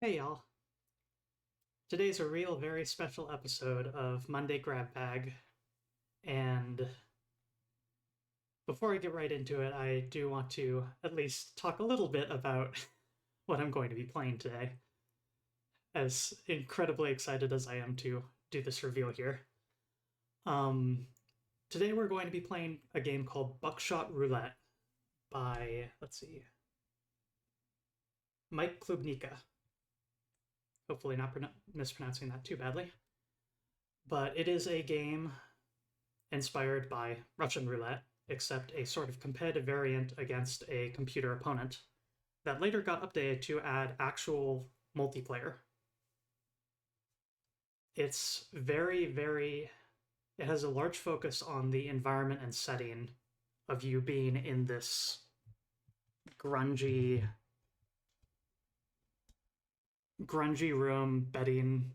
Hey y'all. Today's a real very special episode of Monday Grab Bag, and before I get right into it, I do want to at least talk a little bit about what I'm going to be playing today, as incredibly excited as I am to do this reveal here. Um, Today we're going to be playing a game called Buckshot Roulette by, let's see, Mike Klubnika. Hopefully not mispronouncing that too badly. But it is a game inspired by Russian roulette, except a sort of competitive variant against a computer opponent that later got updated to add actual multiplayer. It's it has a large focus on the environment and setting of you being in this grungy room betting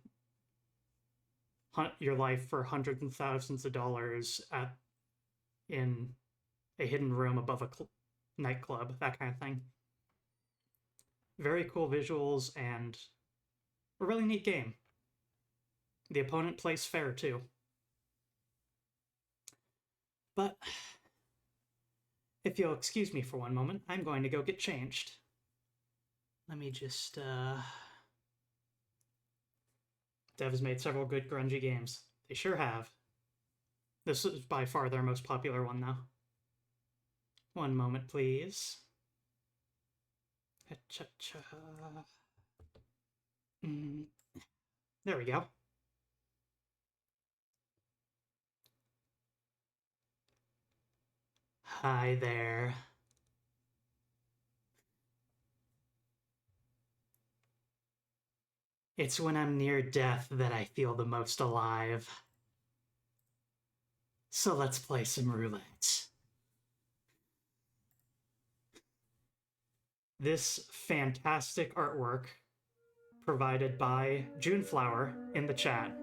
your life for hundreds and thousands of dollars in a hidden room above a nightclub, that kind of thing. Very cool visuals and a really neat game. The opponent plays fair too. But if you'll excuse me for one moment, I'm going to go get changed. Let me just Dev has made several good grungy games. They sure have. This is by far their most popular one, though. One moment, please. There we go. Hi there. It's when I'm near death that I feel the most alive. So let's play some roulette. This fantastic artwork provided by Juneflower in the chat.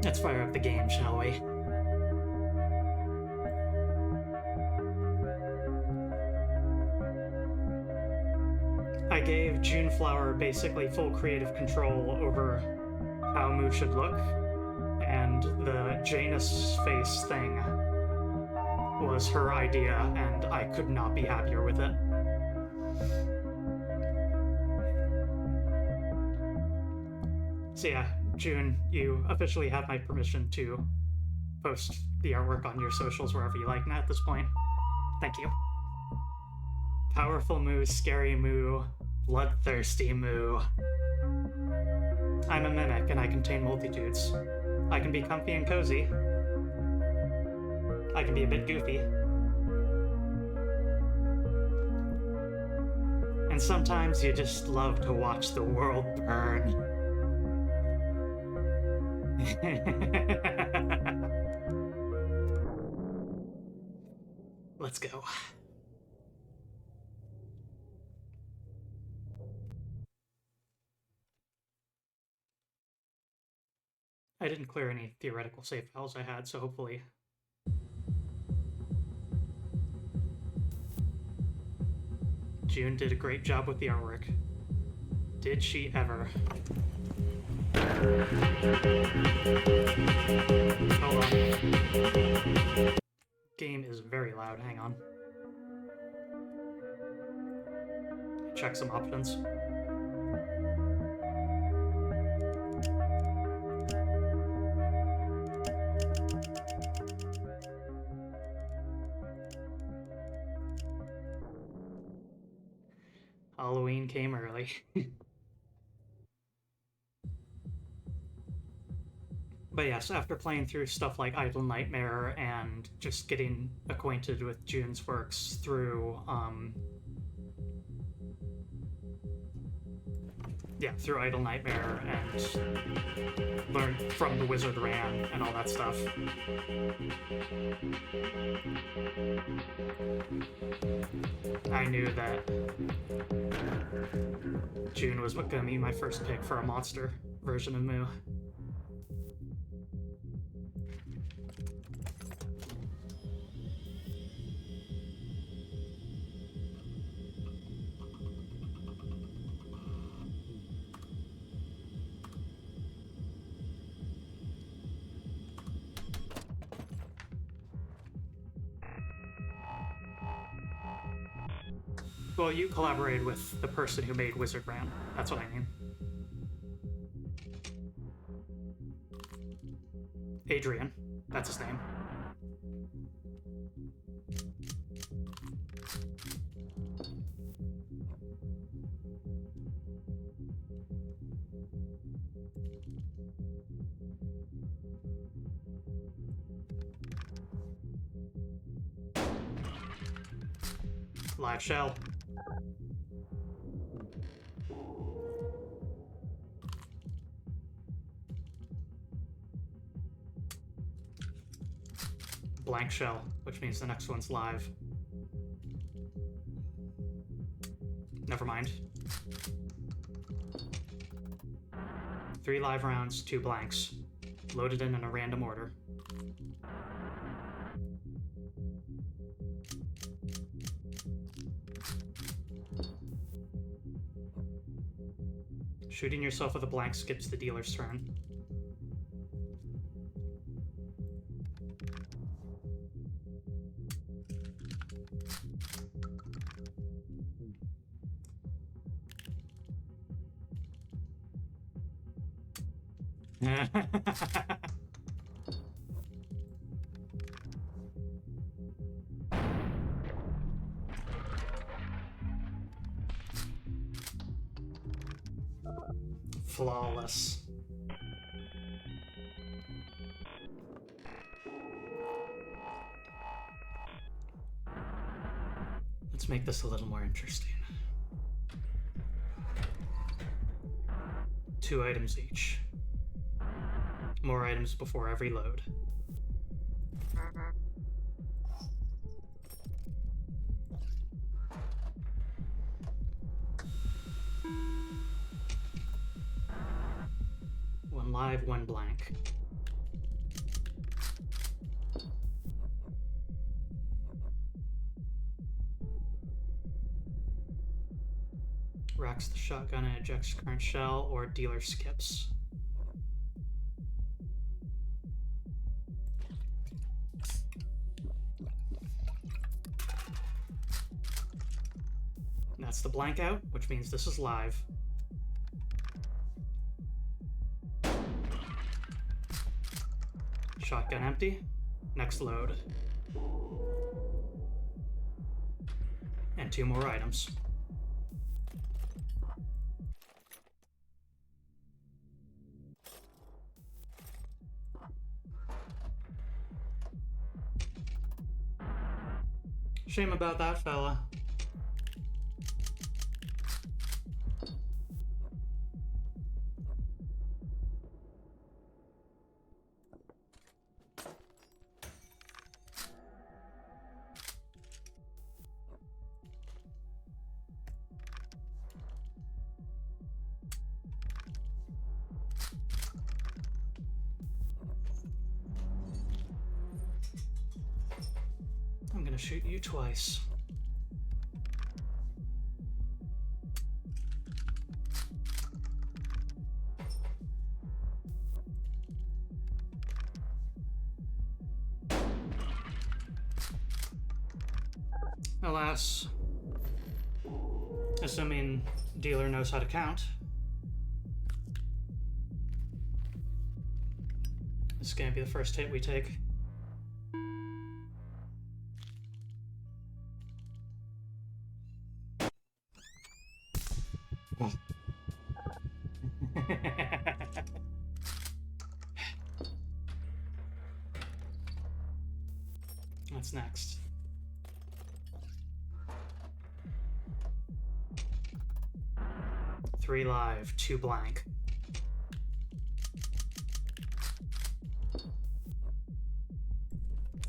Let's fire up the game, shall we? I gave Juneflower basically full creative control over how Moo should look, and the Janus face thing was her idea, and I could not be happier with it. So yeah, June, you officially have my permission to post the artwork on your socials wherever you like at this point. Thank you. Powerful Moo, scary Moo, bloodthirsty Moo. I'm a mimic and I contain multitudes. I can be comfy and cozy. I can be a bit goofy. And sometimes you just love to watch the world burn. Let's go. I didn't clear any theoretical save files I had, so hopefully... June did a great job with the artwork. Did she ever? Hold on. Game is very loud, hang on. Check some options. Halloween came early. But yes, after playing through stuff like Idle Nightmare and just getting acquainted with June's works through, through Idle Nightmare and learned from the Wizard Ran and all that stuff. I knew that June was going to be my first pick for a monster version of Moo. Well, you collaborated with the person who made Wizard Ran. That's what I mean. Adrian. That's his name. Live shell. Blank shell, which means the next one's live. Never mind. 3 live rounds, 2 blanks. Loaded in a random order. Shooting yourself with a blank skips the dealer's turn. Flawless. Let's make this a little more interesting. 2 items each. More items before every load. One live, 1 blank. Racks the shotgun and ejects current shell, or dealer skips. That's the blank out, which means this is live. Shotgun empty. Next load. And 2 more items. Shame about that, fella. I'm gonna shoot you twice. Alas, assuming dealer knows how to count, this is gonna be the first hit we take. What's next? Three live, 2 blank.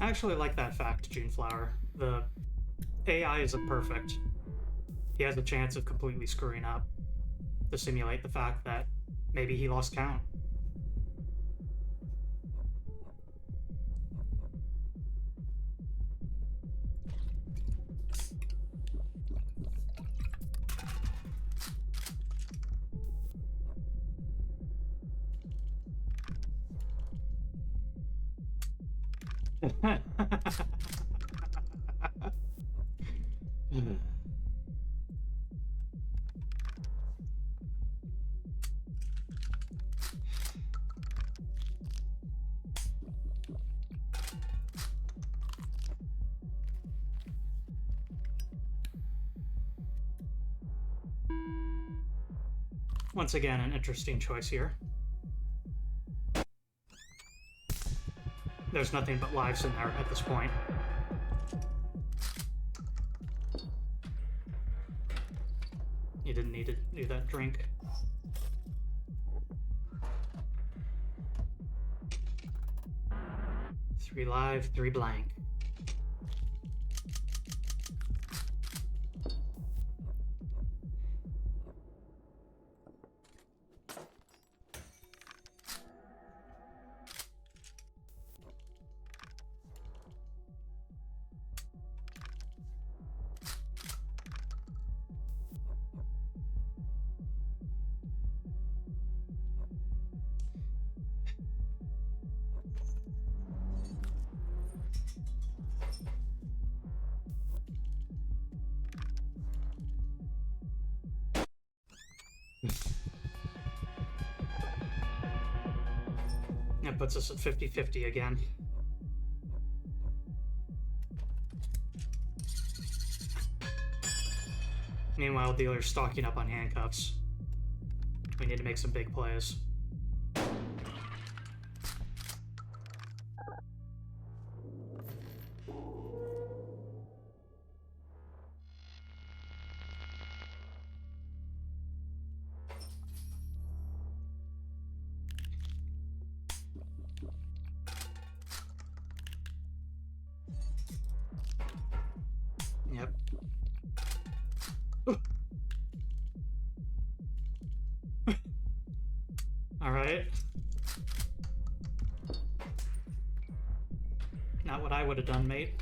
I actually like that fact, Juneflower. The AI isn't perfect. He has a chance of completely screwing up to simulate the fact that maybe he lost count. Once again, an interesting choice here. There's nothing but lives in there at this point. You didn't need to do that drink. Three live, 3 blank. That puts us at 50-50 again. Meanwhile, dealer's stocking up on handcuffs. We need to make some big plays. Yep. All right. Not what I would have done, mate.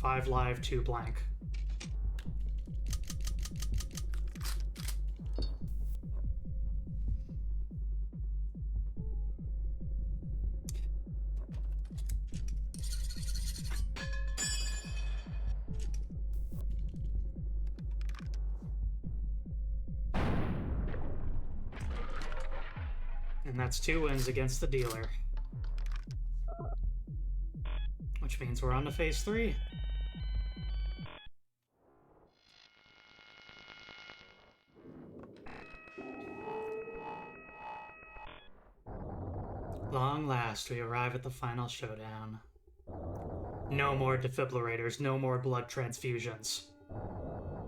Five live, 2 blank. And that's 2 wins against the dealer. Which means we're on to phase 3. Long last, we arrive at the final showdown. No more defibrillators, no more blood transfusions.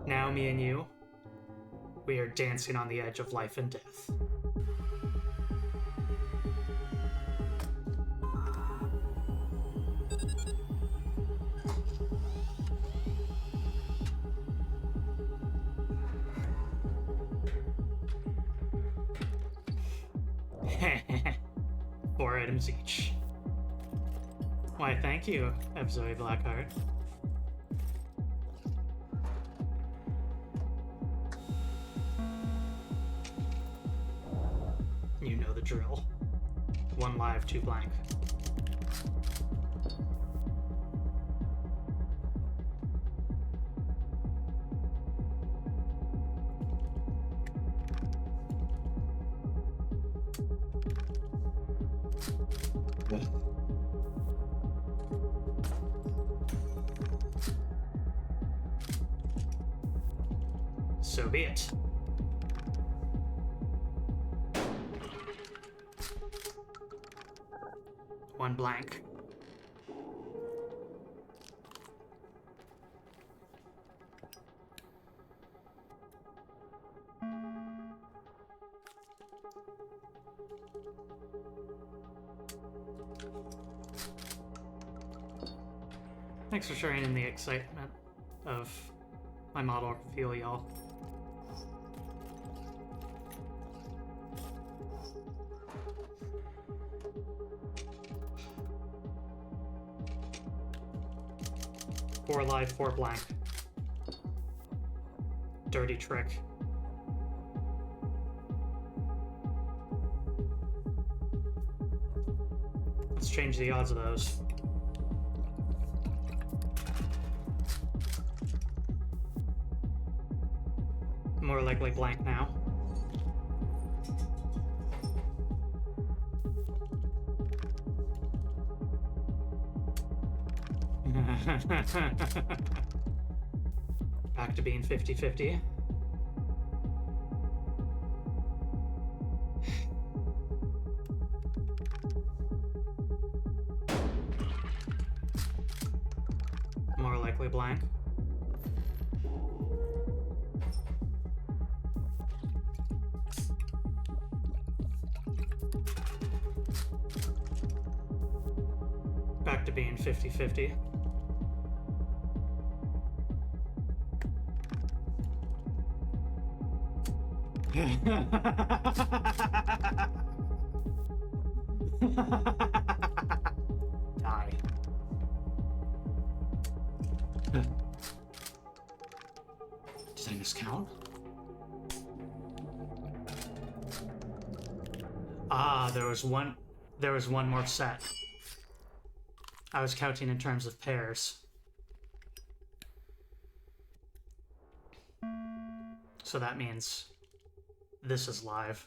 Now me and you, we are dancing on the edge of life and death. Four items each. Why, thank you, Ebzoe Blackheart. You know the drill. 1 live, 2 blank. So be it. One blank. Thanks for sharing in the excitement of my model reveal, y'all. Four live, 4 blank. Dirty trick. Let's change the odds of those. More likely blank now. Back to being 50-50. More likely blank. Back to being 50-50. Die. Did I miscount? Ah, there was one more set. I was counting in terms of pairs. So that means this is live.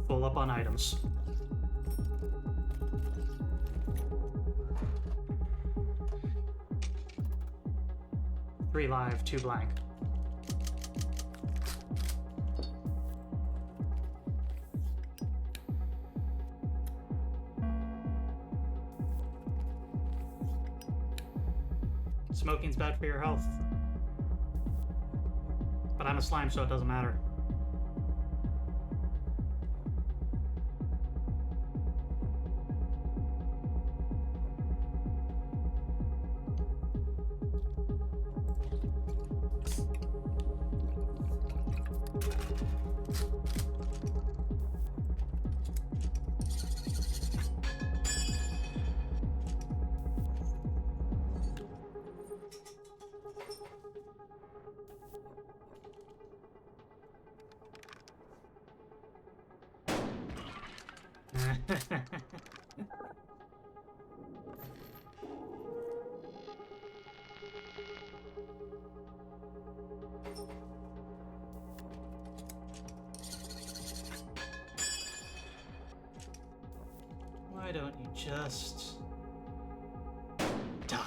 Full up on items. Three live, 2 blank. Smoking's bad for your health. But I'm a slime, so it doesn't matter. Why don't you just die?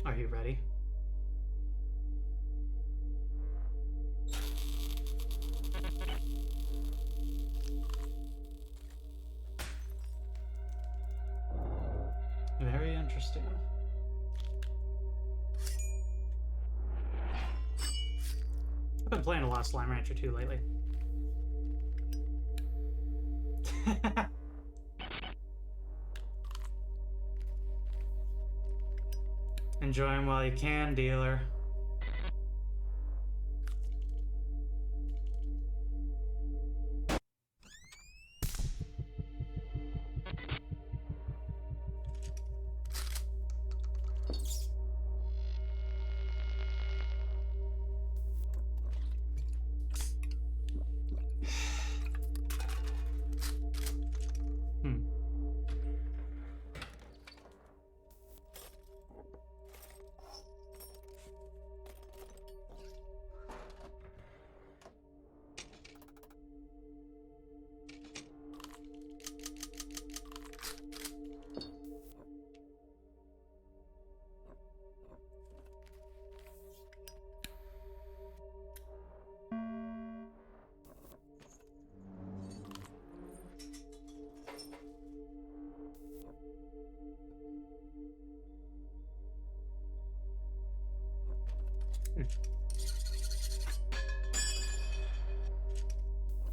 Are you ready? Very interesting. I've been playing a lot of Slime Rancher 2 lately. Enjoy him while you can, dealer.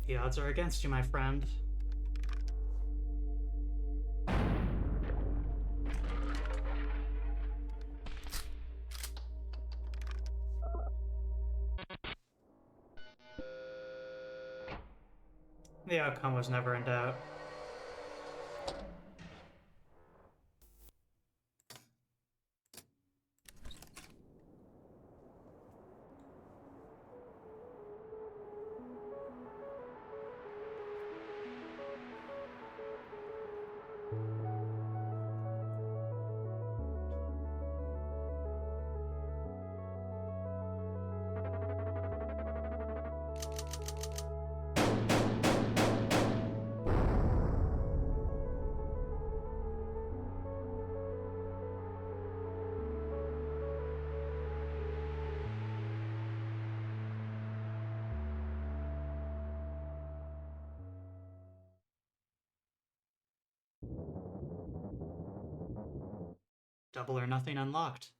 The odds are against you, my friend. The outcome was never in doubt. Double or nothing unlocked.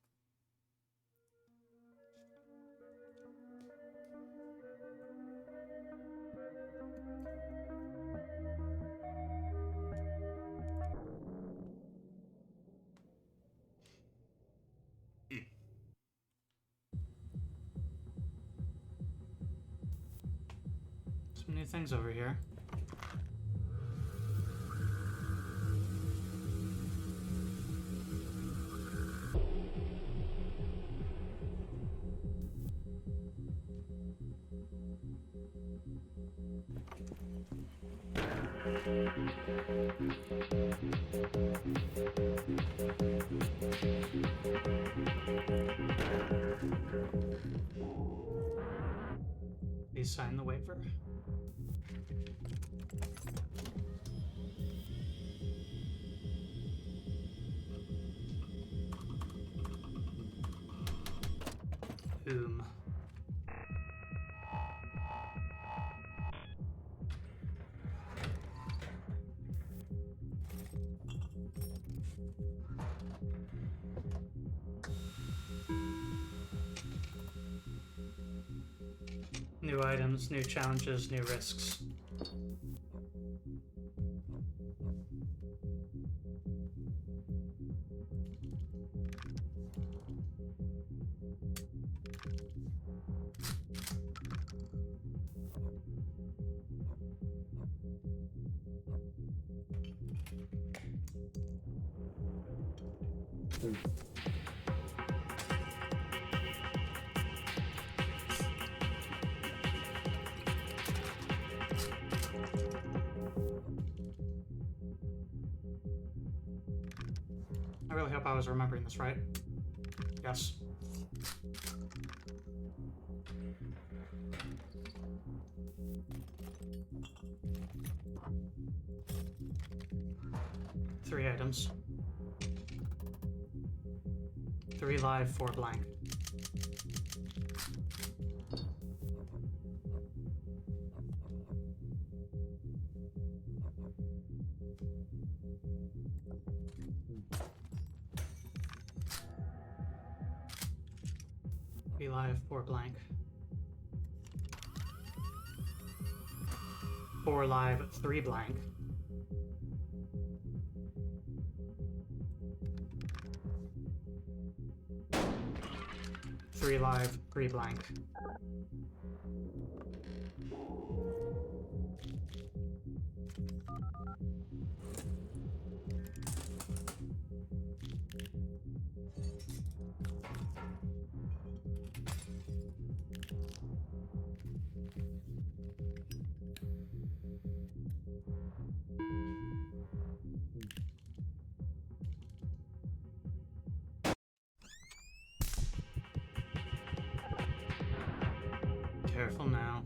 Some new things over here. Please sign the waiver. Boom. New items, new challenges, new risks. I really hope I was remembering this right. Yes. Three items. 3 live, 4 blank. Live, 4 blank. 4 live, 3 blank. Three live, 3 blank. Careful now.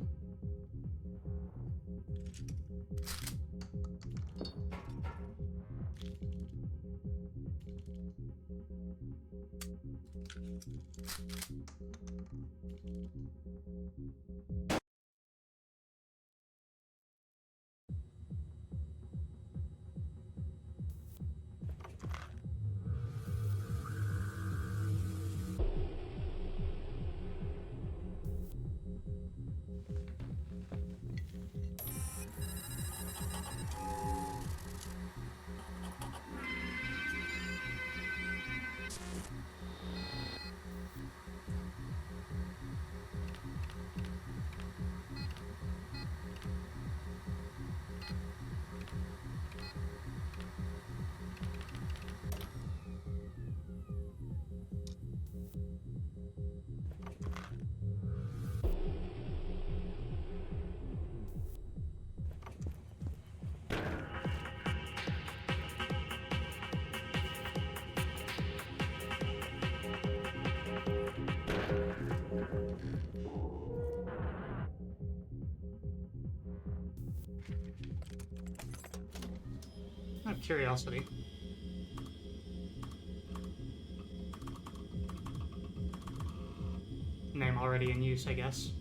Out of curiosity. Name already in use, I guess.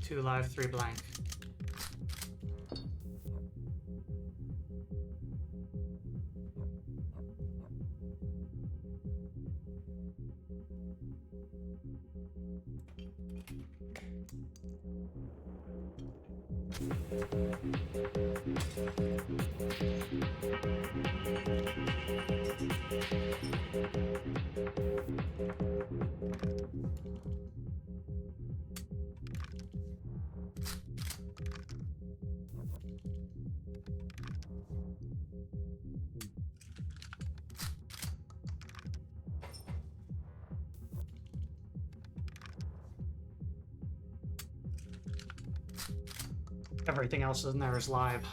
2 live, 3 blank. Everything else in there is live.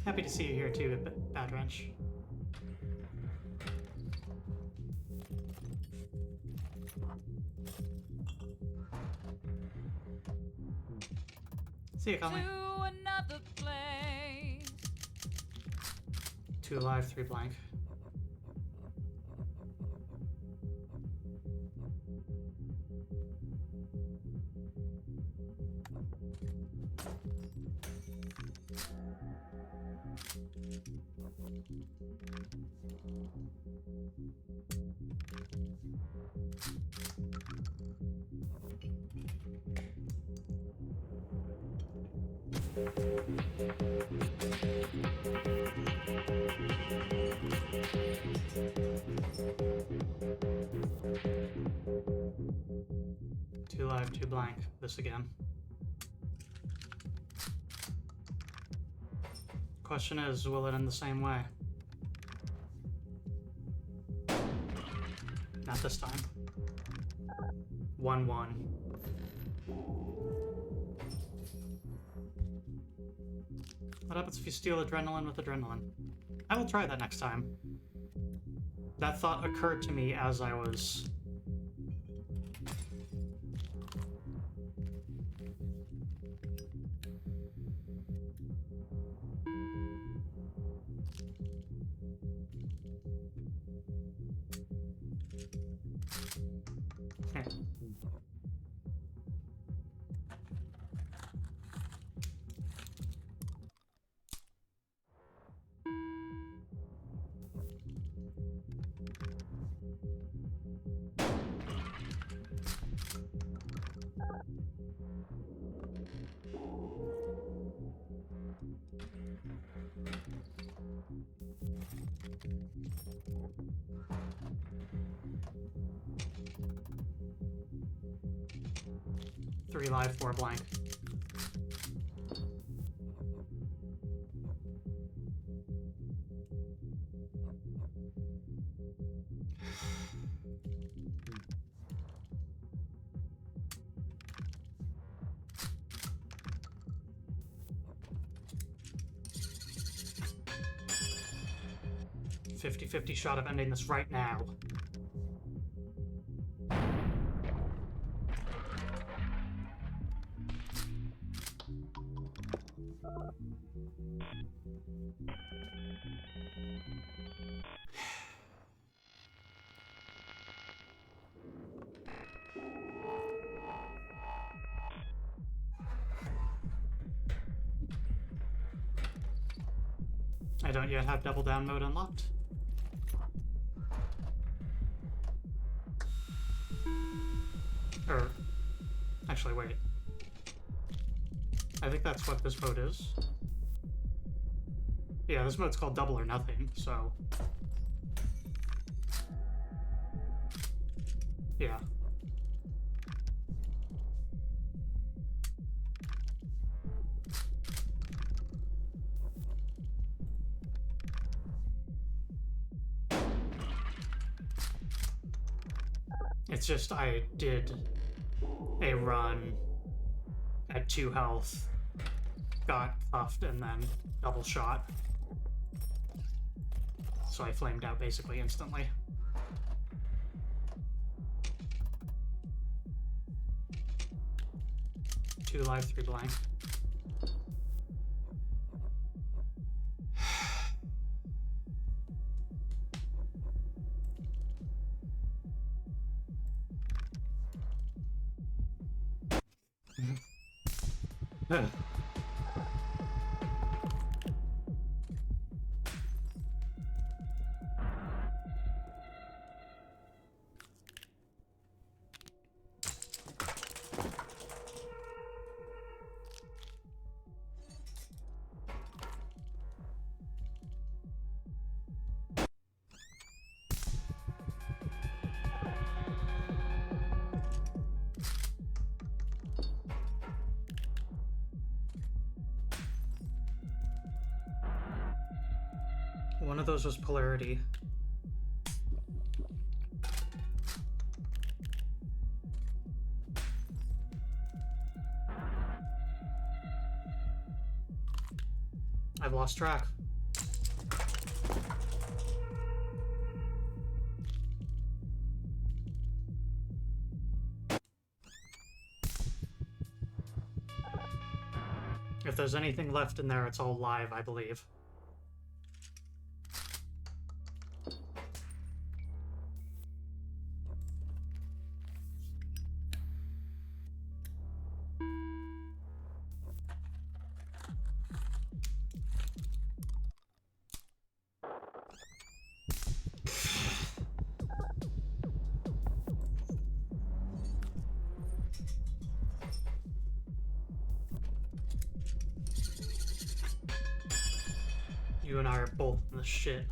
Happy to see you here too, Bad Wrench. See you, Conley. To another place. 2 live, 3 blank. Two live, 2 blank. This again. Question is, will it end the same way? Not this time. 1-1. What happens if you steal adrenaline with adrenaline? I will try that next time. That thought occurred to me as I was... Okay. Three live, 4 blank. $50-50 shot of ending this right now. I don't yet have double down mode unlocked. Or, actually, wait. I think that's what this mode is. Yeah, this mode's called Double or Nothing, so... Yeah. It's just I did a run at 2 health, got cuffed, and then double shot. So I flamed out basically instantly. 2 live, 3 blank. One of those was polarity. I've lost track. If there's anything left in there, it's all live, I believe. You and I are both in the shit.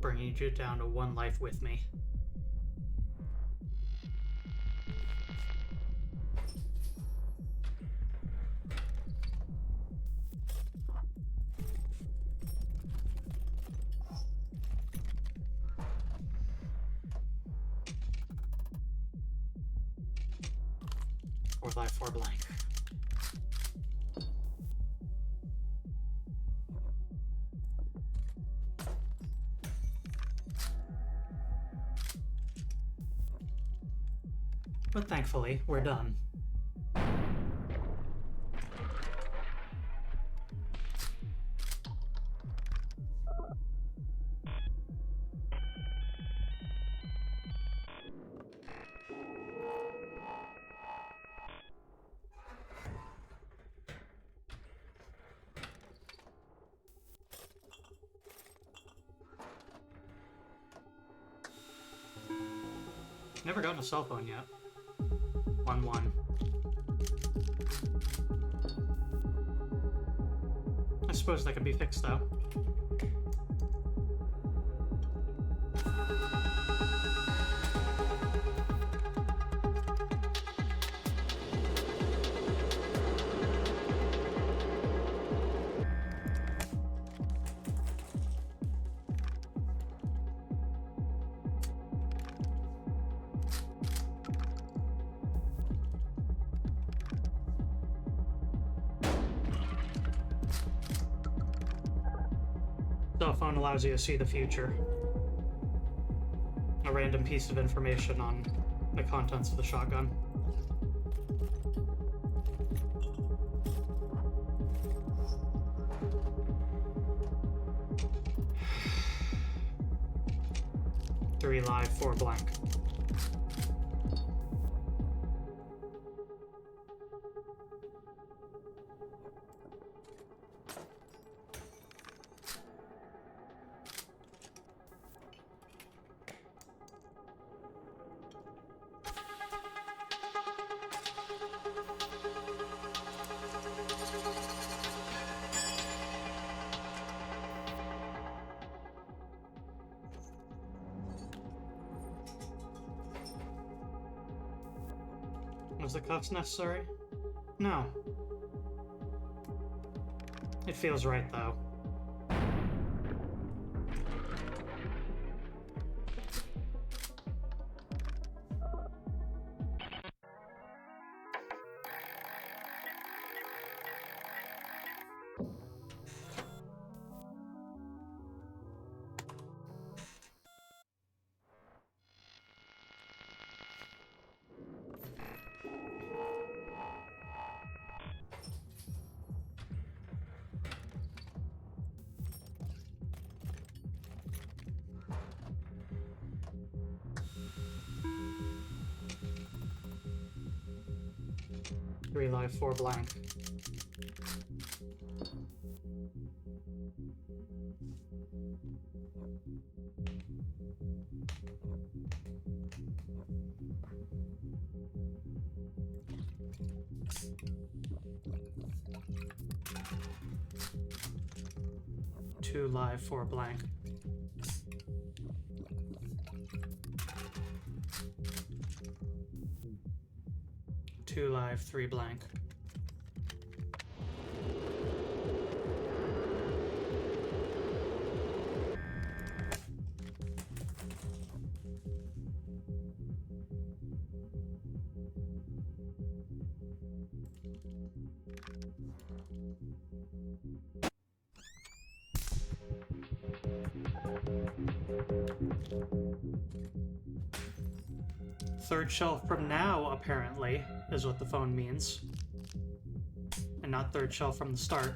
Bringing you down to 1 life with me. Four life, 4 blank. But thankfully, we're done. Never gotten a cell phone yet. 1-1. I suppose that can be fixed, though. Cell phone allows you to see the future. A random piece of information on the contents of the shotgun. Three live, 4 blank. Was the cuffs necessary? No. It feels right, though. 3 live, 4 blank. Two live, 4 blank. Two live, 3 blank. Third shelf from now, apparently, is what the phone means. And not third shelf from the start.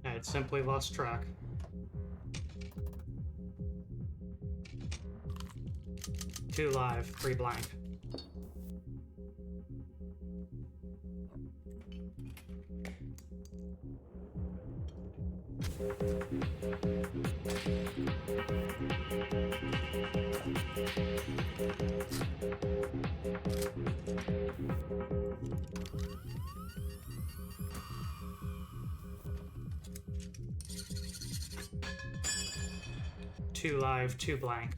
I had simply lost track. Two live, 3 blank. Two live, 2 blank.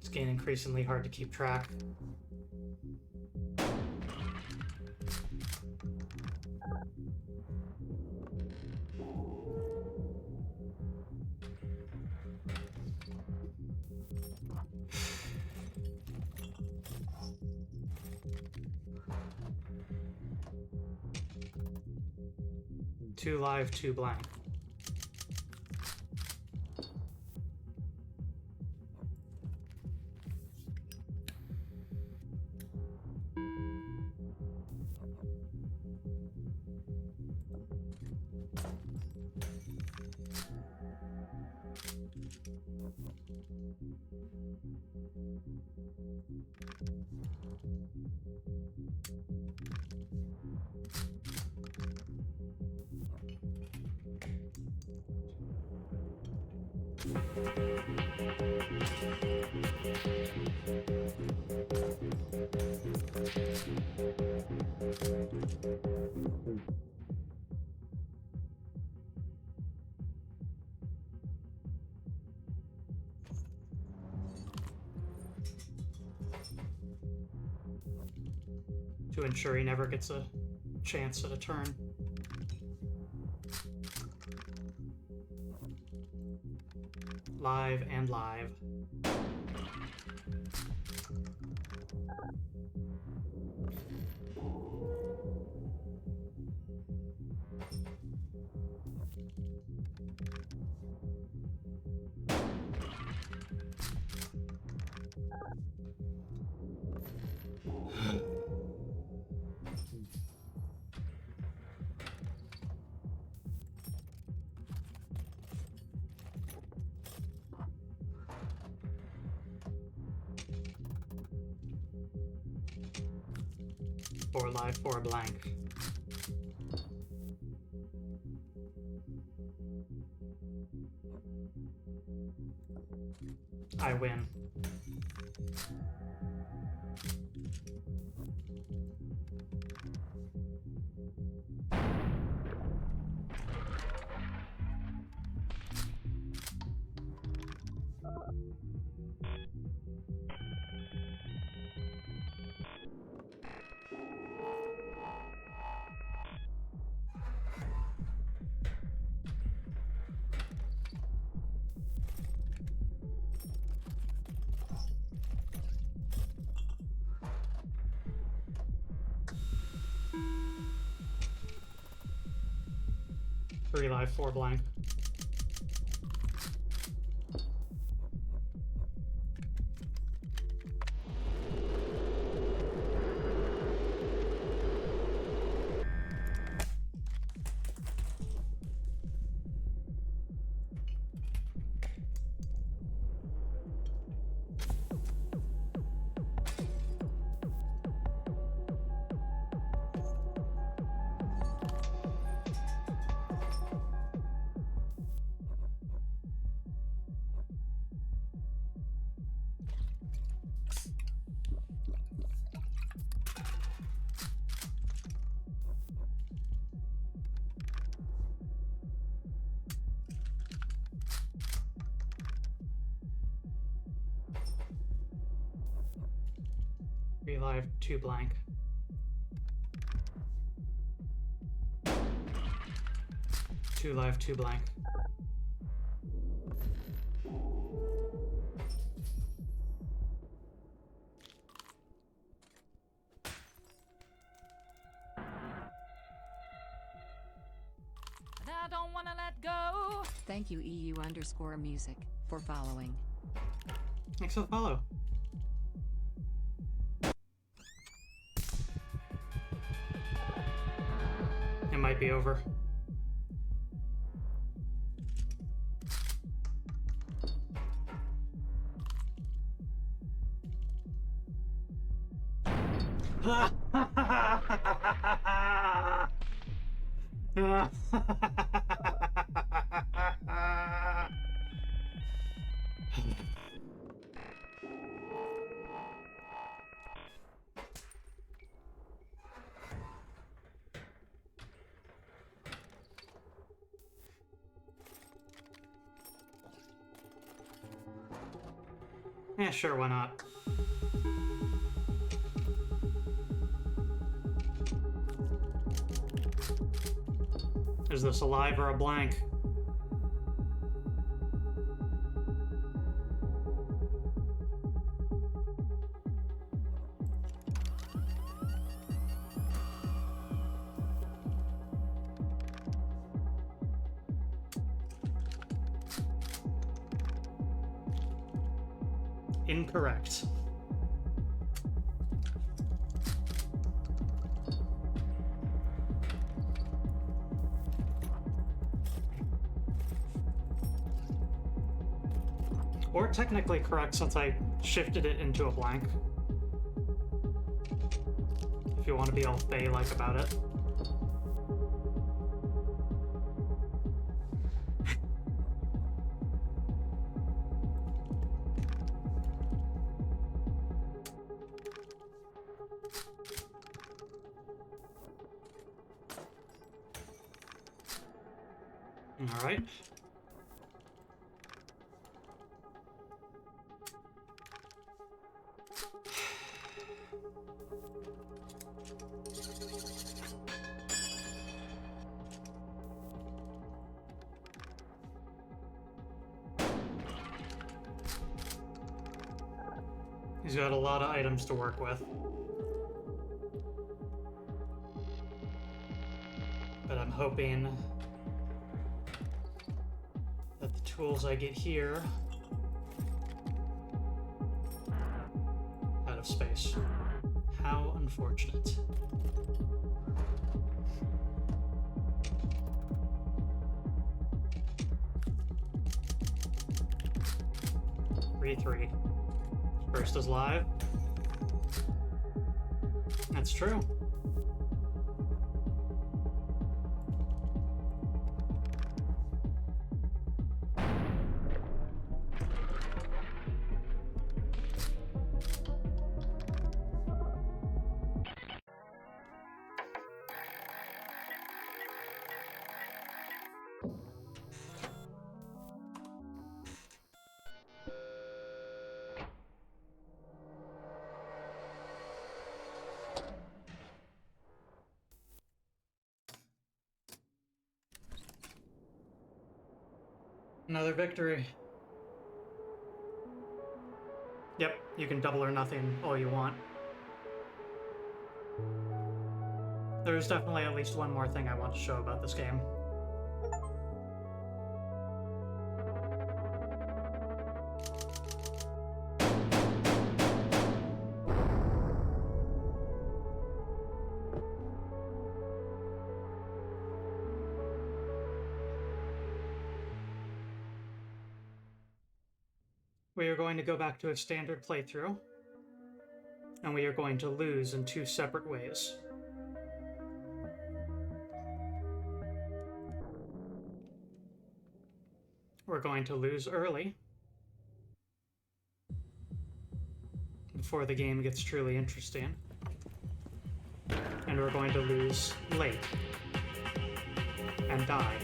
It's getting increasingly hard to keep track. Two live, 2 blank. to ensure he never gets a chance at a turn. Live and live. Four live, four blank. I win. Three live, four blank. Three live, two blank. Two live, two blank. And I don't wanna let go. Thank you, EU_music, for following. Thanks for the follow. It might be over. Yeah, sure, why not? Is this a live or a blank? Incorrect. Or technically correct since I shifted it into a blank. If you want to be all Faye-like about it. All right. He's got a lot of items to work with. But I'm hoping that the tools I get here... out of space. How unfortunate. Three. First is live. That's true. Another victory. Yep, you can double or nothing all you want. There's definitely at least one more thing I want to show about this game. We are going to go back to a standard playthrough, and we are going to lose in two separate ways. We're going to lose early, before the game gets truly interesting, and we're going to lose late, and die.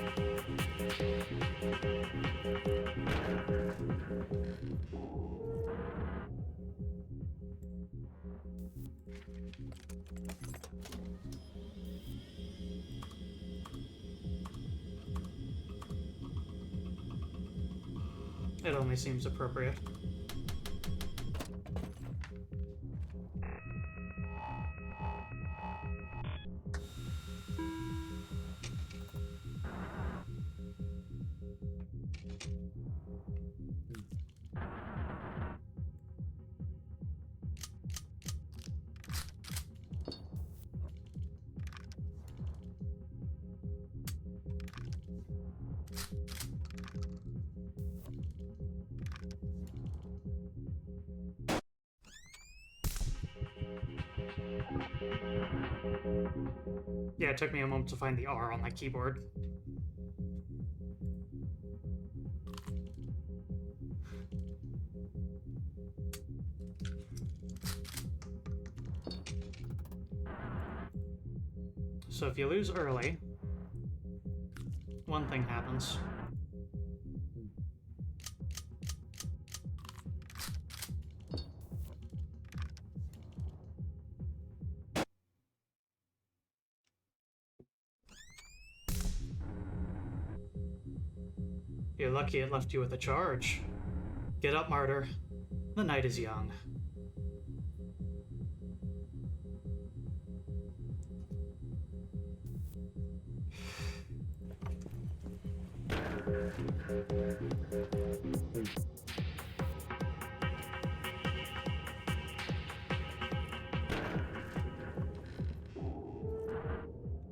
It only seems appropriate. Yeah, it took me a moment to find the R on my keyboard. So if you lose early, one thing happens. You're lucky it left you with a charge. Get up, martyr. The night is young.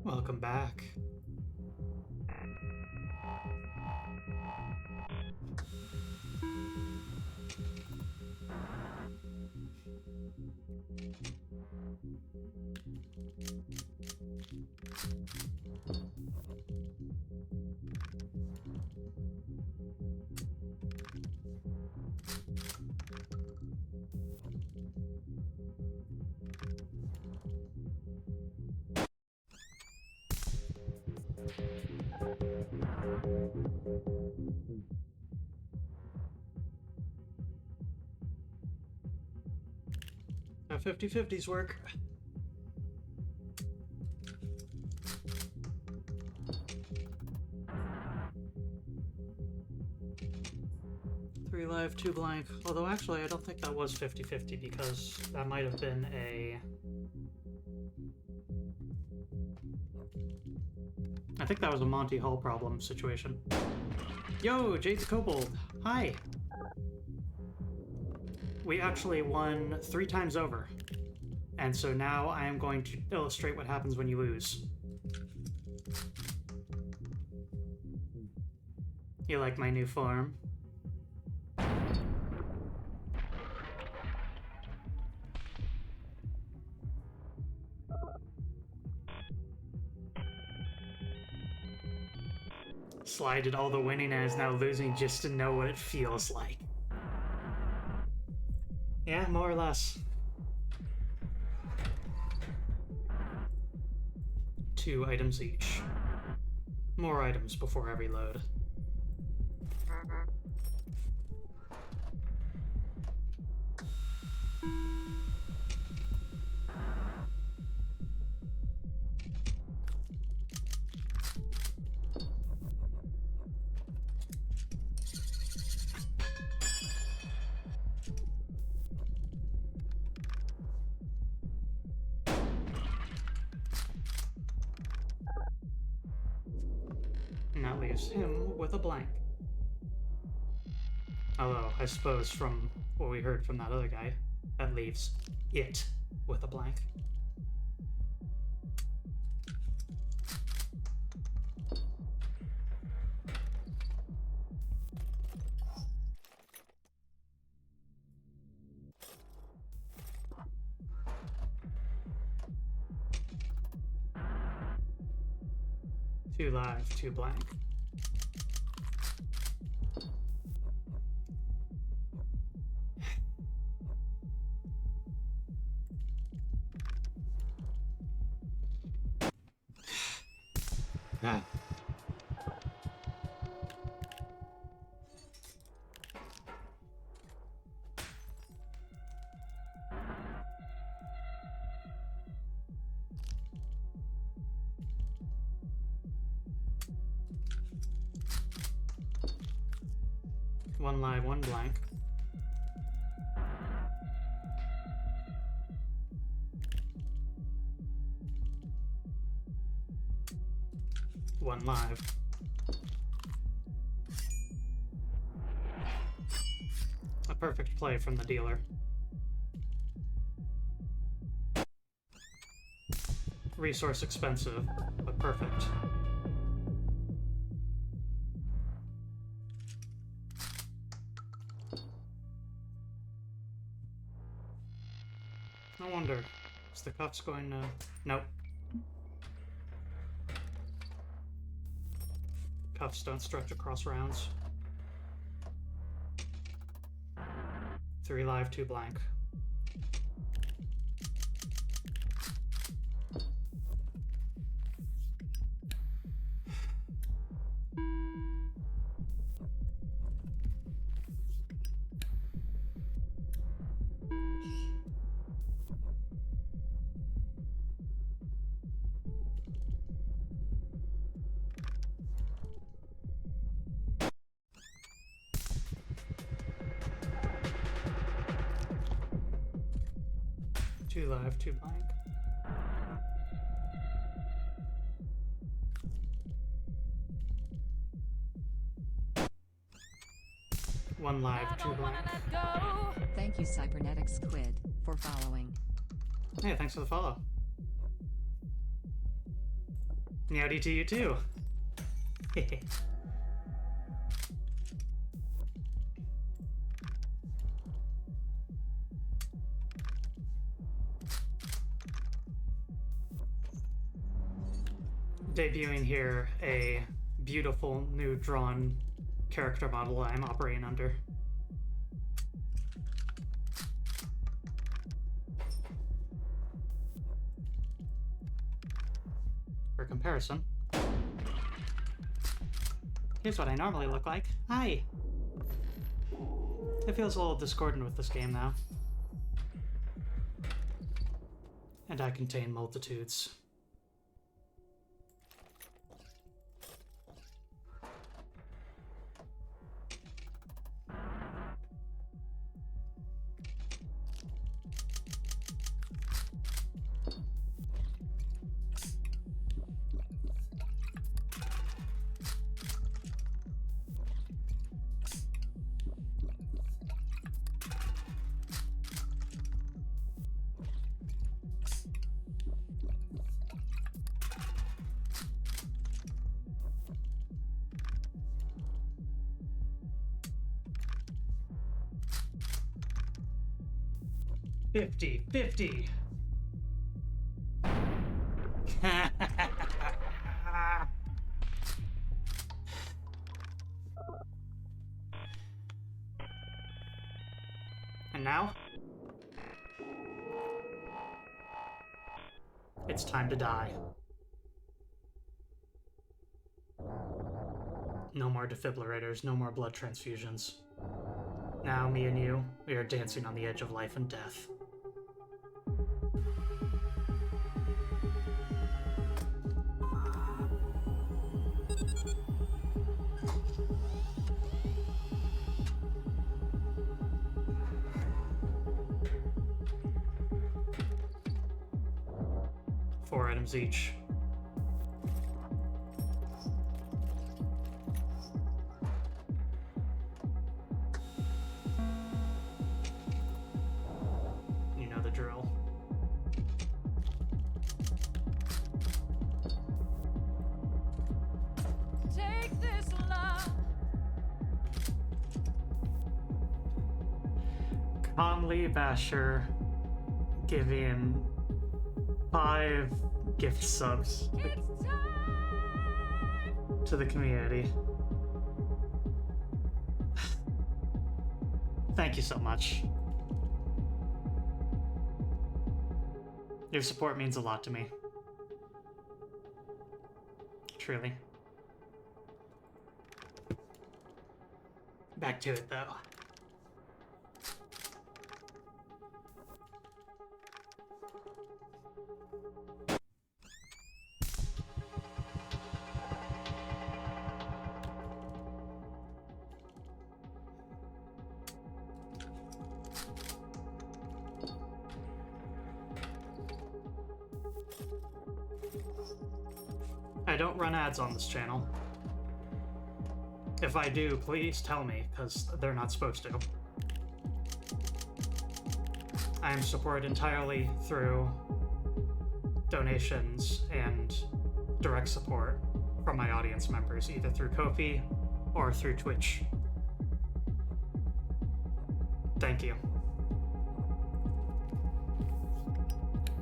Welcome back. How 50/50s work. 3 live, 2 blank. Although actually I don't think that was 50-50 because that might have been a... I think that was a Monty Hall problem situation. Yo, Jade the Kobold! Hi! We actually won 3 times over. And so now I am going to illustrate what happens when you lose. You like my new form? Sly did all the winning and is now losing just to know what it feels like. Yeah, more or less. 2 items each. More items before every load. And that leaves him with a blank. Although, I suppose from what we heard from that other guy, that leaves it with a blank. Two live, 2 blank. Ah. One live, 1 blank. One live. A perfect play from the dealer. Resource expensive, but perfect. I wonder, is the cuffs going to... Nope. Cuffs don't stretch across rounds. 3 live, 2 blank. Two live, 2 blank. One live, I 2 don't blank. wanna let go. Thank you, Cybernetics Squid, for following. Hey, thanks for the follow. Meowdy to you too. Debuting here a beautiful new drawn character model I'm operating under. For comparison, here's what I normally look like. Hi! It feels a little discordant with this game now. And I contain multitudes. 50-50. And now? It's time to die. No more defibrillators, no more blood transfusions. Now, me and you, we are dancing on the edge of life and death. Four items each. You know the drill. Take this love. Conley Basher giving 5 gift subs It's time. to the community. Thank you so much. Your support means a lot to me. Truly. Back to it, though. I don't run ads on this channel. If I do, please tell me, because they're not supposed to. I am supported entirely through donations and direct support from my audience members, either through Ko-fi or through Twitch. Thank you.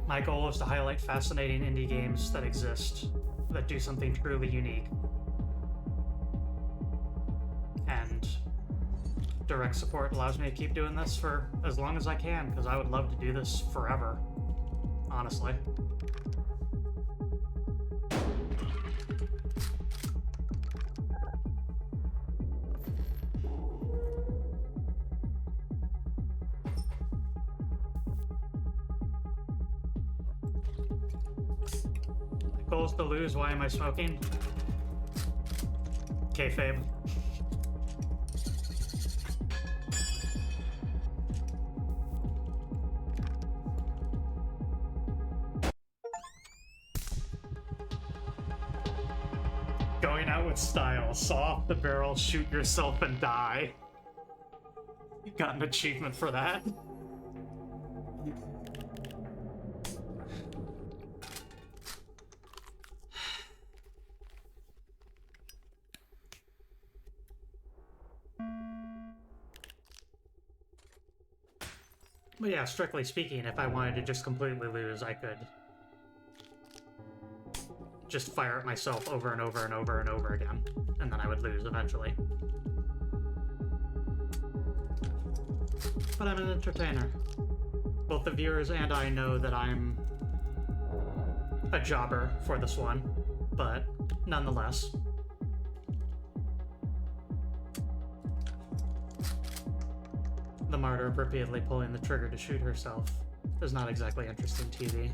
My goal is to highlight fascinating indie games that exist, that do something truly unique. And direct support allows me to keep doing this for as long as I can, because I would love to do this forever, honestly. Goals to lose, why am I smoking? Kayfabe. Going out with style. Saw off the barrel, shoot yourself and die. Got an achievement for that. But yeah, strictly speaking, if I wanted to just completely lose, I could just fire at myself over and over and over and over again, and then I would lose eventually. But I'm an entertainer. Both the viewers and I know that I'm a jobber for this one, but nonetheless. The martyr repeatedly pulling the trigger to shoot herself is not exactly interesting TV.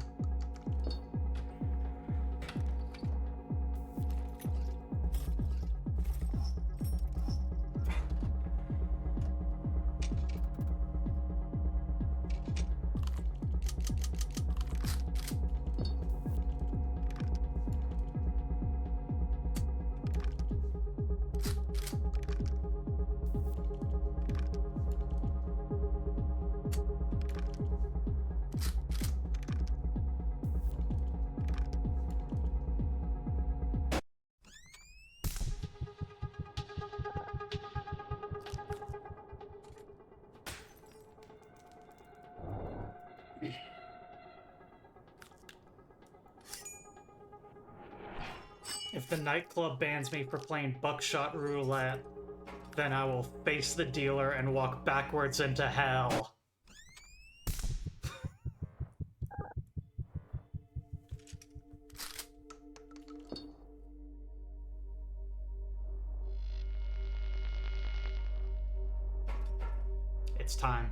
the nightclub bans me for playing Buckshot Roulette, then I will face the dealer and walk backwards into hell. It's time.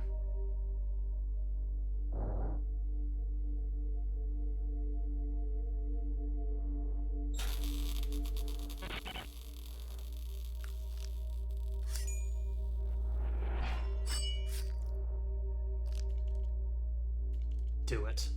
Do it.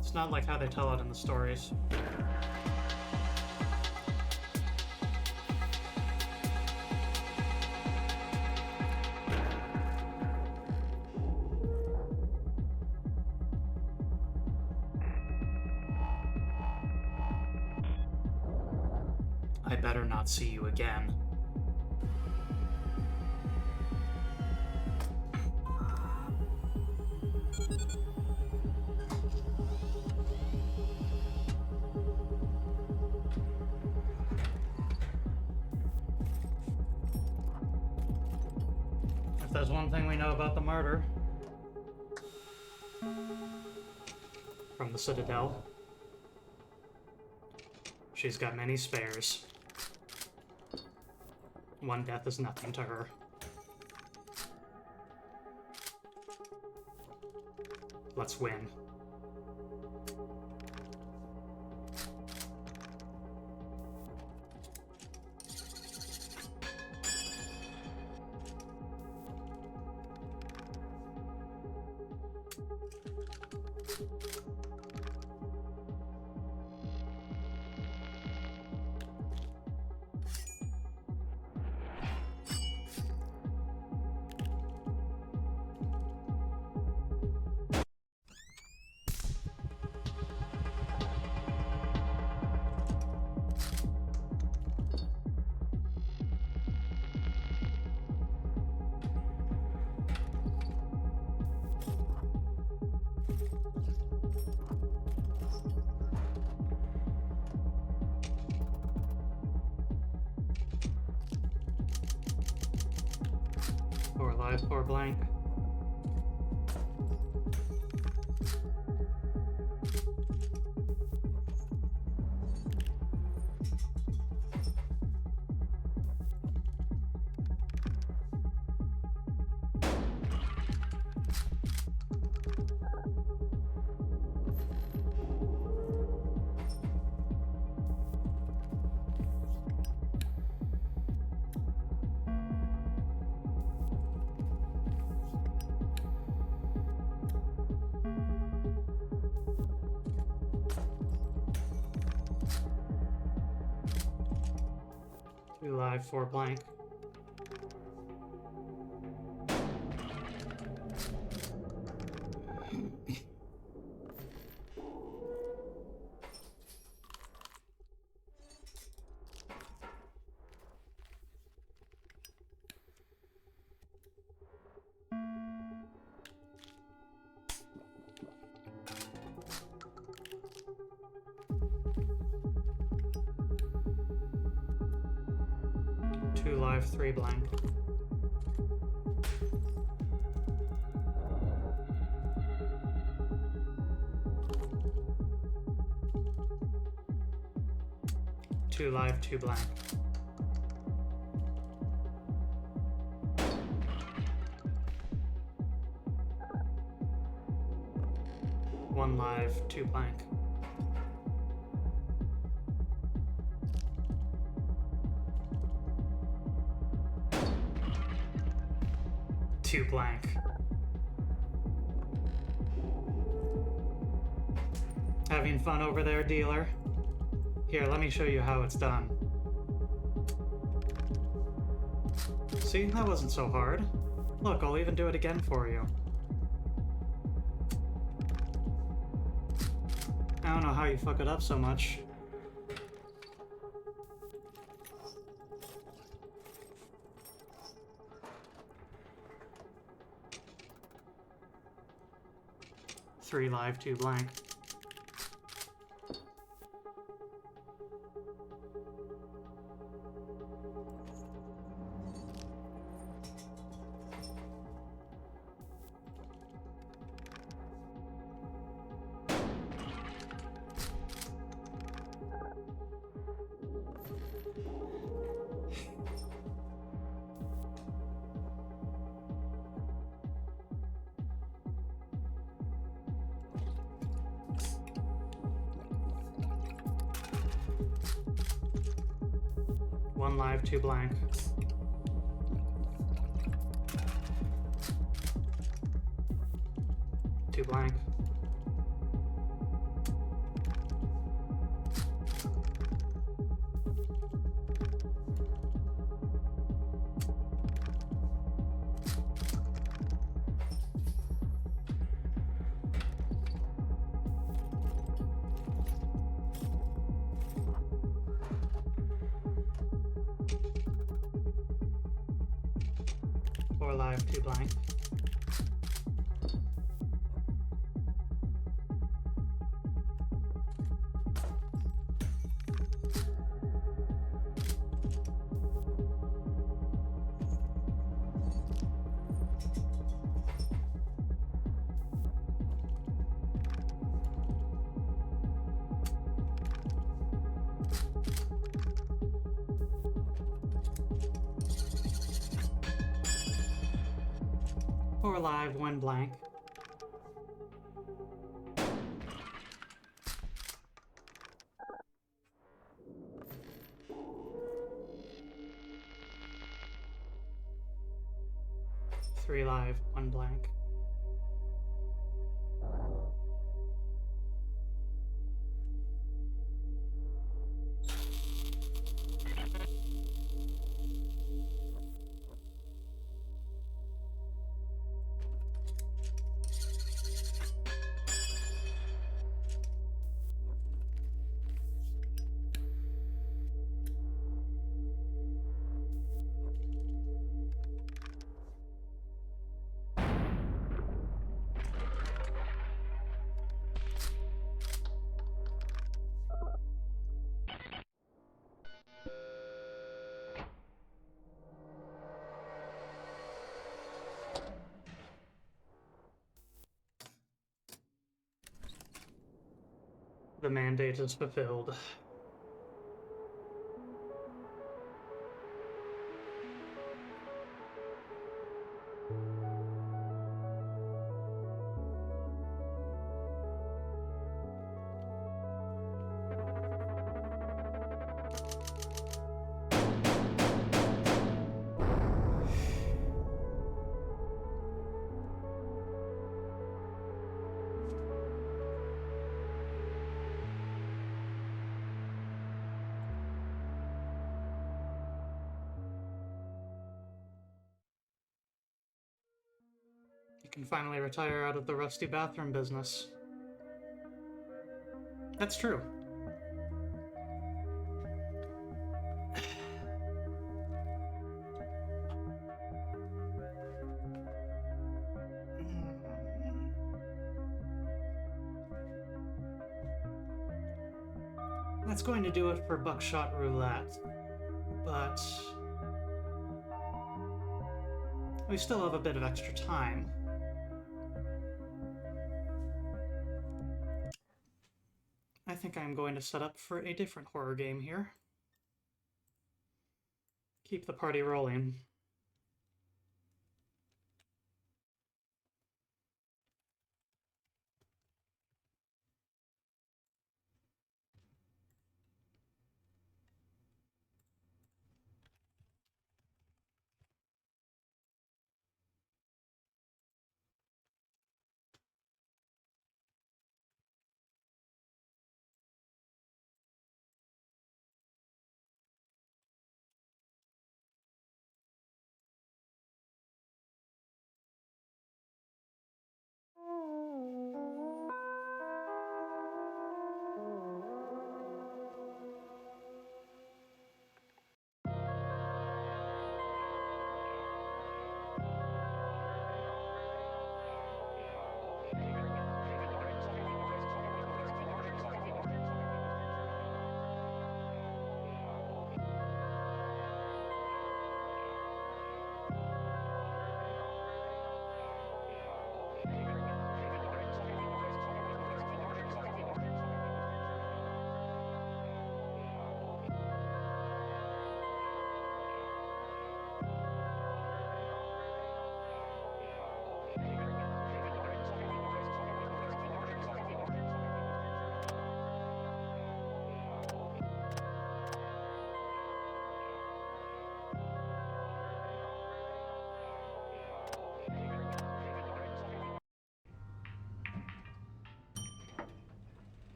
It's not like how they tell it in the stories. I better not see you again. If there's one thing we know about the martyr from the Citadel, she's got many spares. One death is nothing to her. Let's win. Four live, four blank. Two live, four blank. Two live, three blank. Two live, two blank. One live, two blank. 2 blank. Having fun over there, dealer? Here, let me show you how it's done. See, that wasn't so hard. Look, I'll even do it again for you. I don't know how you fuck it up so much. Three live, 2 blank. One live, 2 blank. Two blank. Four live, 2 blank. Four live, 1 blank. Three live, 1 blank. The mandate is fulfilled. You can finally retire out of the rusty bathroom business. That's true. That's going to do it for Buckshot Roulette, but we still have a bit of extra time. I think I'm going to set up for a different horror game here. Keep the party rolling.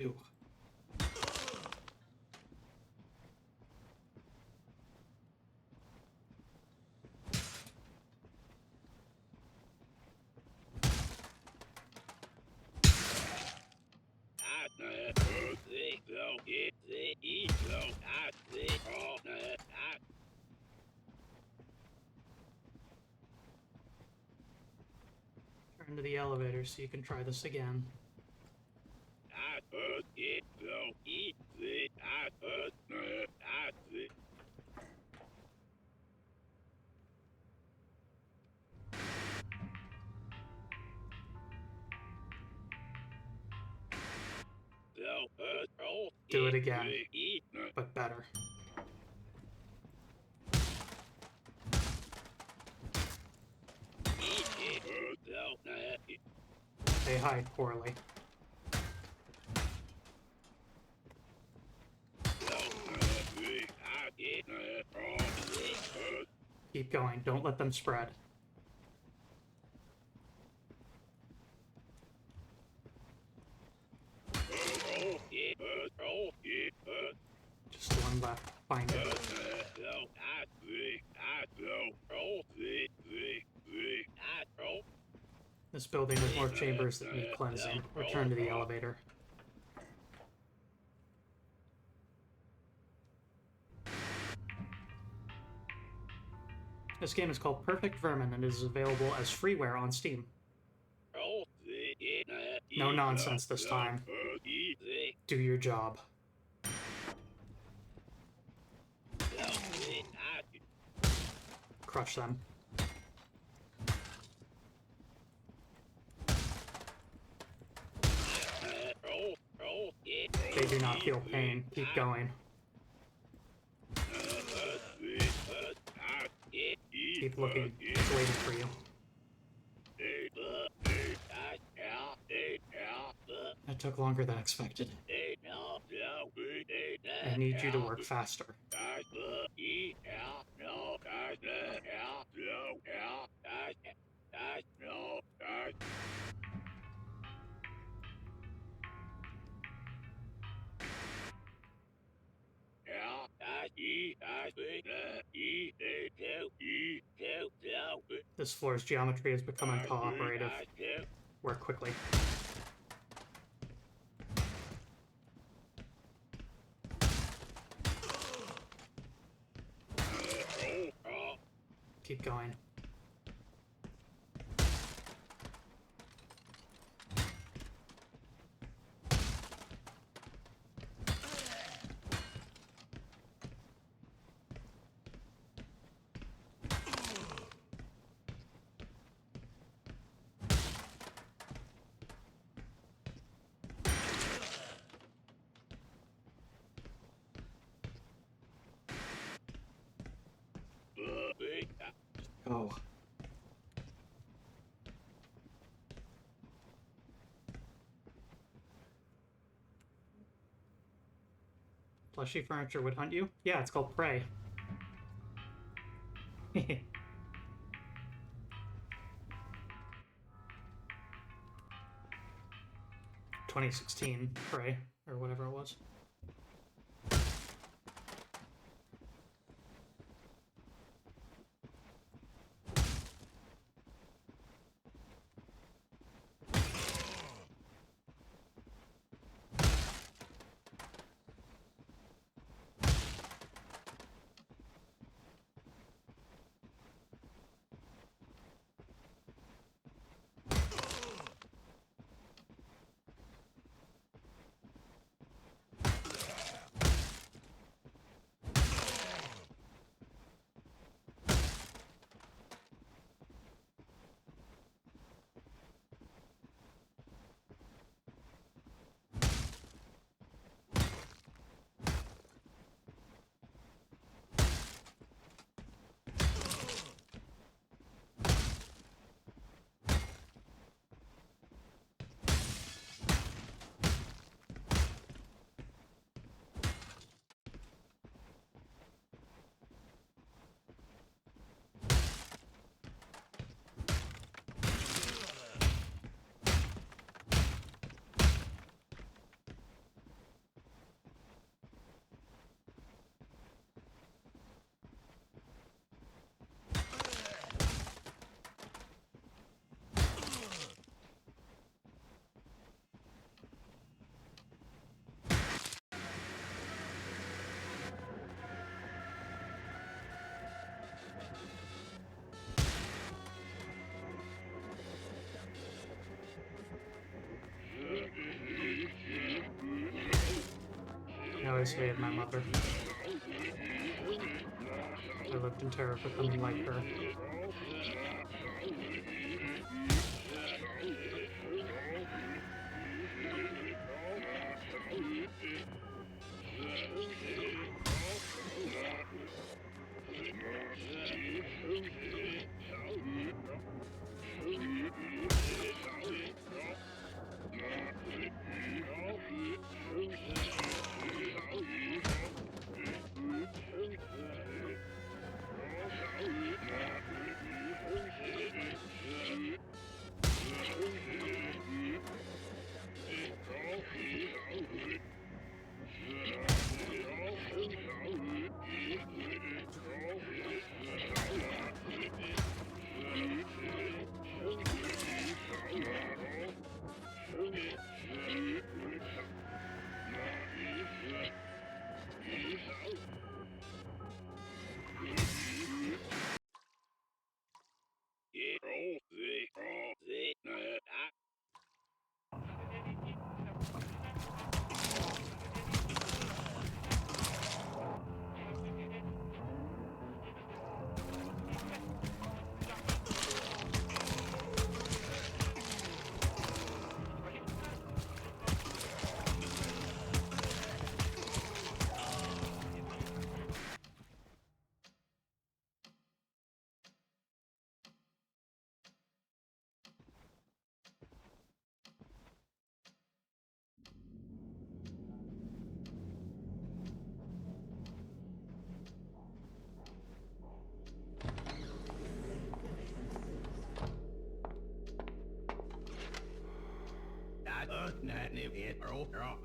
Ew. Turn to the elevator so you can try this again. Do it again, but better. They hide poorly. Keep going, don't let them spread. Just one left. Find it. This building has more chambers that need cleansing. Return to the elevator. This game is called Perfect Vermin and is available as freeware on Steam. No nonsense this time. Do your job. Crush them. They do not feel pain. Keep going. Keep looking. It's waiting for you. That took longer than expected. I need you to work faster. This floor's geometry has become uncooperative. Work quickly. Keep going. Oh. Fleshy furniture would hunt you? Yeah, it's called Prey. 2016 Prey, or whatever it was. always hated my mother. I lived in terror of becoming like her.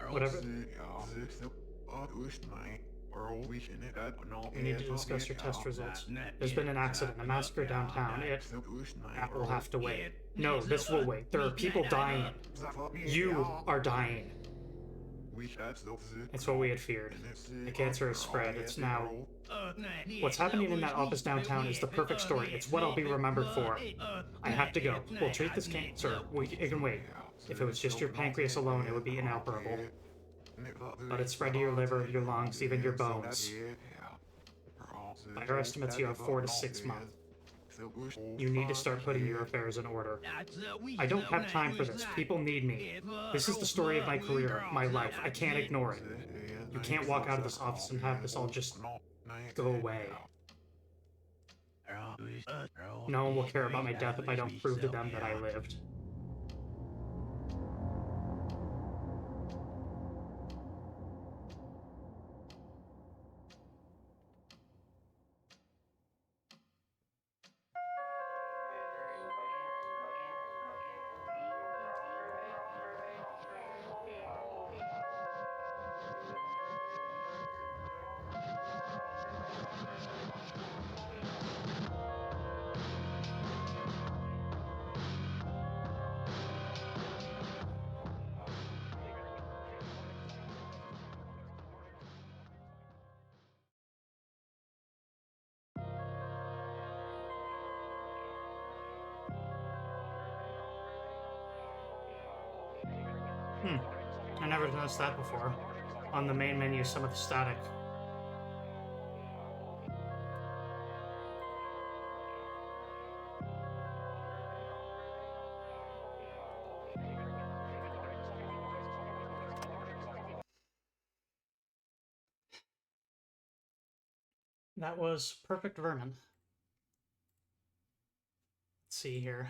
Whatever. We need to discuss your test results. There's been an accident, a massacre downtown. That will have to wait. No, this will wait. There are people dying. You are dying. It's what we had feared. The cancer has spread. It's now... What's happening in that office downtown is the perfect story. It's what I'll be remembered for. I have to go. We'll treat this cancer. It can wait. If it was just your pancreas alone, it would be inoperable. But it's spread to your liver, your lungs, even your bones. By our estimates, you have 4 to 6 months. You need to start putting your affairs in order. I don't have time for this. People need me. This is the story of my career, my life. I can't ignore it. You can't walk out of this office and have this all just go away. No one will care about my death if I don't prove to them that I lived. I never noticed that before. On the main menu, some of the static. That was Perfect Vermin. Let's see here.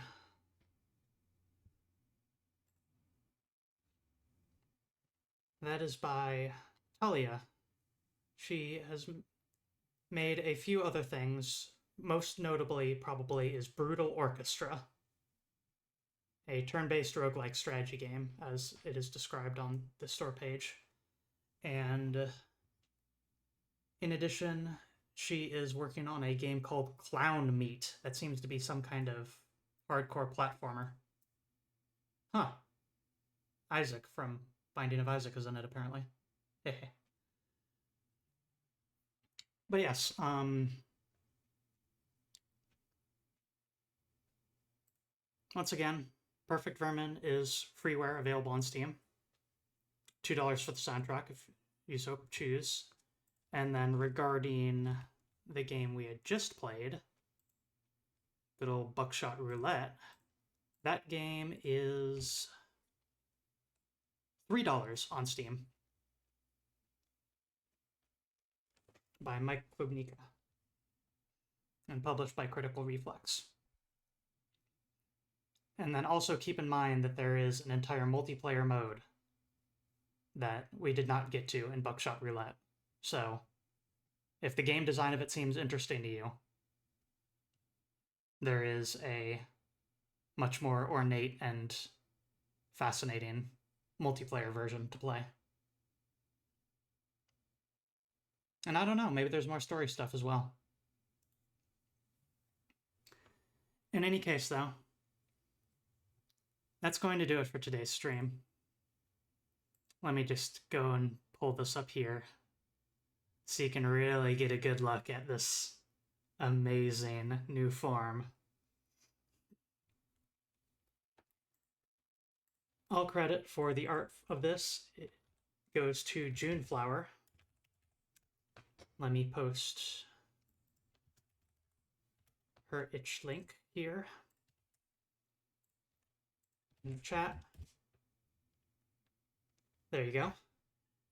That is by Talia. She has made a few other things. Most notably, probably, is Brutal Orchestra, a turn-based roguelike strategy game, as it is described on the store page. And in addition, she is working on a game called Clown Meat that seems to be some kind of hardcore platformer. Huh. Isaac from Binding of Isaac is in it, apparently. But yes, once again, Perfect Vermin is freeware, available on Steam. $2 for the soundtrack Usoap choose. And then regarding the game we had just played, good old Buckshot Roulette, that game is $3 on Steam by Mike Klubnika and published by Critical Reflex. And then also keep in mind that there is an entire multiplayer mode that we did not get to in Buckshot Roulette. So, if the game design of it seems interesting to you, there is a much more ornate and fascinating multiplayer version to play. And I don't know, maybe there's more story stuff as well. In any case, though, that's going to do it for today's stream. Let me just go and pull this up here so you can really get a good look at this amazing new form. All credit for the art of this goes to Juneflower. Let me post her itch link here in the chat. There you go.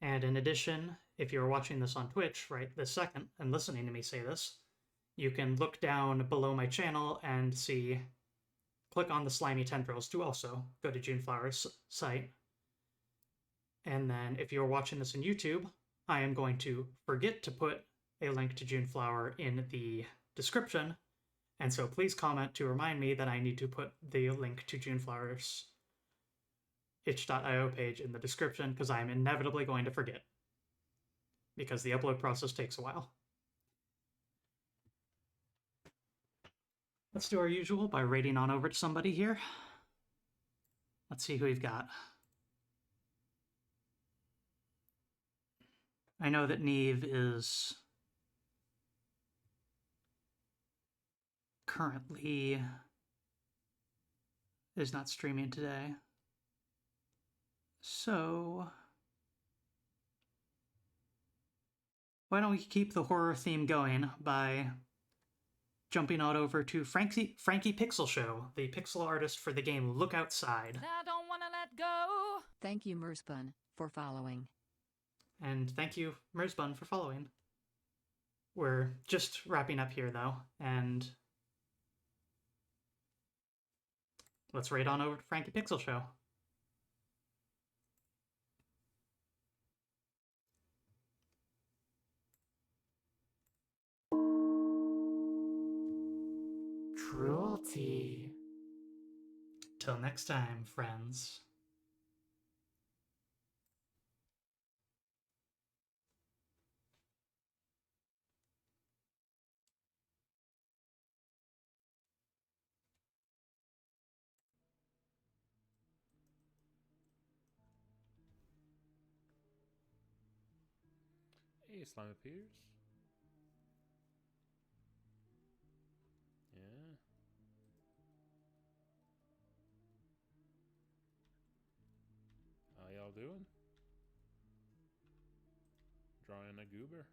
And in addition, if you're watching this on Twitch right this second and listening to me say this, you can look down below my channel and see, click on the slimy tendrils to also go to Juneflower's site. And then if you're watching this on YouTube, I am going to forget to put a link to Juneflower in the description. And so please comment to remind me that I need to put the link to Juneflower's itch.io page in the description, because I'm inevitably going to forget, because the upload process takes a while. Let's do our usual by raiding on over to somebody here. Let's see who we've got. I know that Neve is currently not streaming today. So why don't we keep the horror theme going by jumping on over to Frankie Pixel Show, the pixel artist for the game Look Outside. I don't wanna let go. Thank you, Merspun, for following. And thank you, Merzbun, for following. We're just wrapping up here, though, and let's raid on over to Frankie Pixel Show. Cruelty. Till next time, friends. Hey, Slime appears. Yeah. How y'all doing? Drawing a goober.